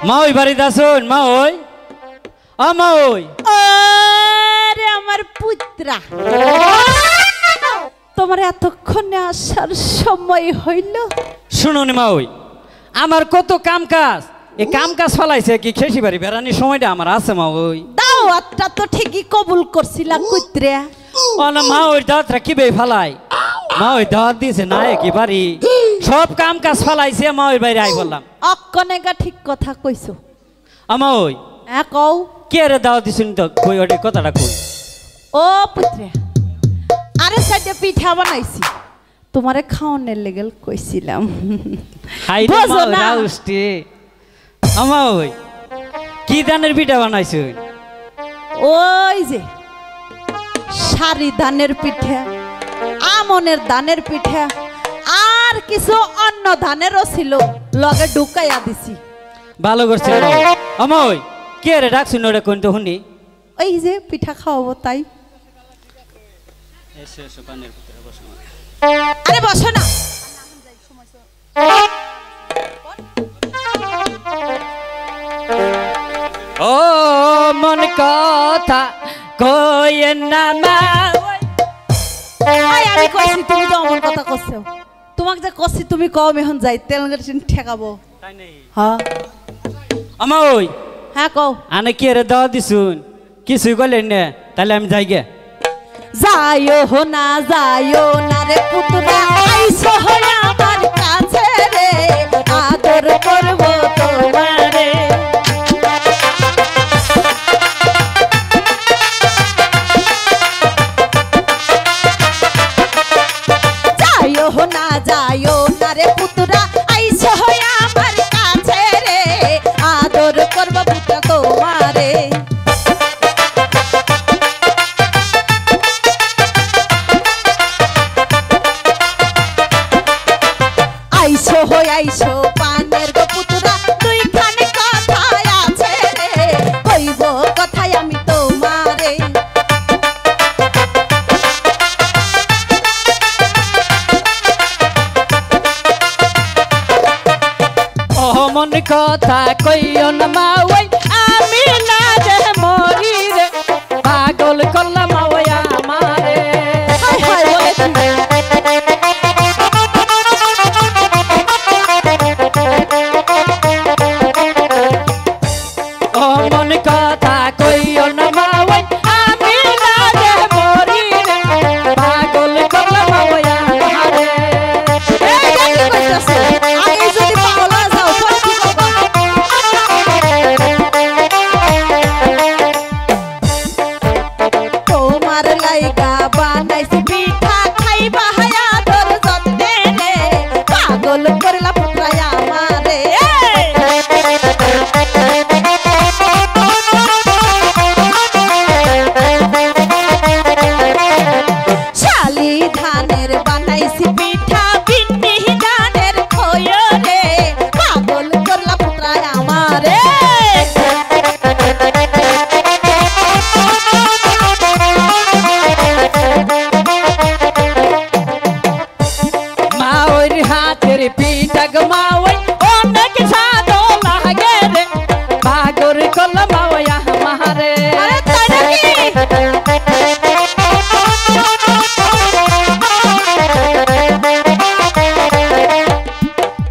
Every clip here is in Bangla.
মা ওই বাড়িতে আসুন মা ওই মা ওই আরে আমার পুত্রা তোমার এতক্ষণে আসার সময় হইল শুনুন মা ওই আমার কত কাম কাজ এই কাম কাজ ফলাইছে কি খেসি বাড়ি বেড়ানির সময়টা আমার আছে মা ওই দাওয়াতটা তো ঠিকই কবুল করছিলা কুত্রা না মা ওই দাওয়াতটা কি বে ফালাই মা ওই দাওয়াত দিয়েছে না কি বাড়ি সব কাম কাজ ফলাইছে মা ওই বাইরে আই বললাম অক্কনেগা ঠিক কথা কইছো আমা ওই হ্যাঁ কও কে রে দাওয়াত দিছুন তো কই ওই কথাটা কই ও পুত্রা আরে সাইডে পিঠা বানাইছি তোমারে খাওয়ানোর লেগেল কইছিলাম হাই রে মা রাউস্টি আমা ওই কি ধানের পিঠা বানাইছো ওই যে সারি ধানের পিঠা আমনের ধানের পিঠা আর কিছু অন্য ধানেরও ছিল লগে ঢুকাইয়া দিছি ভালো করছে আমা ওই কে রে ডাকছুন ওরে কোন তো শুনি ওই যে পিঠা খাওয়াবো তাই এসে এসে পানের ভিতরে বসো আরে বসো না ও মন কথা কইেন না মা ওই আমি কইছি তুমি তো অমন কথা কইছো তোমাকে যে কইছি তুমি কও এখন যাই তেল ঠেকাবো তাই নেই হ্যাঁ আমা ওই হ্যাঁ কও আনে কে রে দাওয়াত দিছুন কিছুই কইলেন না তাহলে আমি যাই গে যাইও না রে পুতরা আইছো হইয়া আমার কাছে রে আদর করব তোমারে যাইও না রে পুতরা আইছো হইয়া আমার কাছে রে আদর করব পুতরা তোমারে আইছো পানের গো পুতরা দুইখানে কথা আছে রে কইব কথাই আমি তোমারে ও মন কথা কইও না মা ওই আমি না যে মরি রে পাগল করলাম মা ওই আমারে হাই হাই বলে ও মন কথা কইও না মা ওই আমি না যে মরি রে পাগল করলাম মা ওই আমারে এই কি কইতাছ আগে যদি পাগল হয়ে যাও পরে কি করবা তোমার লাইগা বানাইছি পিঠা খাইবা হায়া তোর যত্নে রে পাগল করলা পুত্রা আমারে শালি ধানের বানাইছি পিঠা বিন্নি ধানের খোয় রে পাগল করলা পুত্রা আমারে মা ওই হাতের পিঠা গো মা ওই অনেক স্বাদ লাগে রে পাগল করলাম মা ওই আমারে আরে তাই নাকি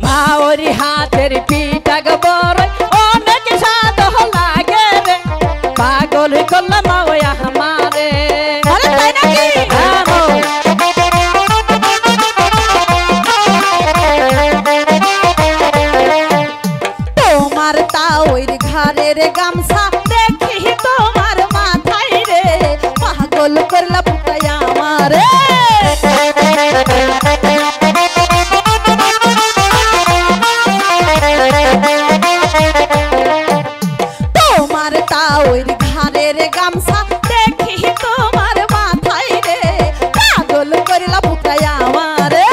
মা ওর হাতের পিঠা গো বড় অনেক স্বাদ লাগে রে পাগল করলাম মা ওই আমারে আরে তাই নাকি তোমার তাওর ঘরের গামছা দেখি তোমার মাথায় রে পাগল করলা পুতাই আমারে তোমার তাওর ঘরের গামছা দেখি তোমার মাথায় রে পাগল করলা পুতাই আমারে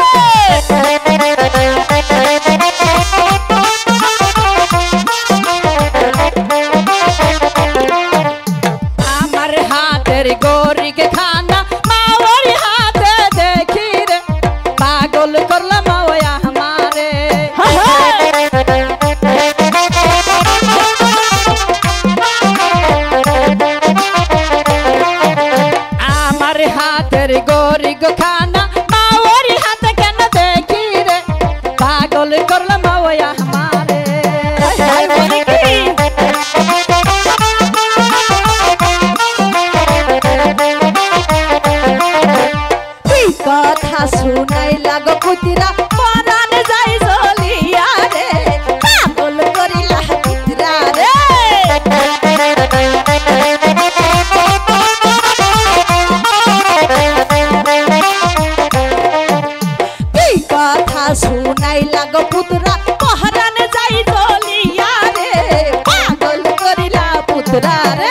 পুতুরা রে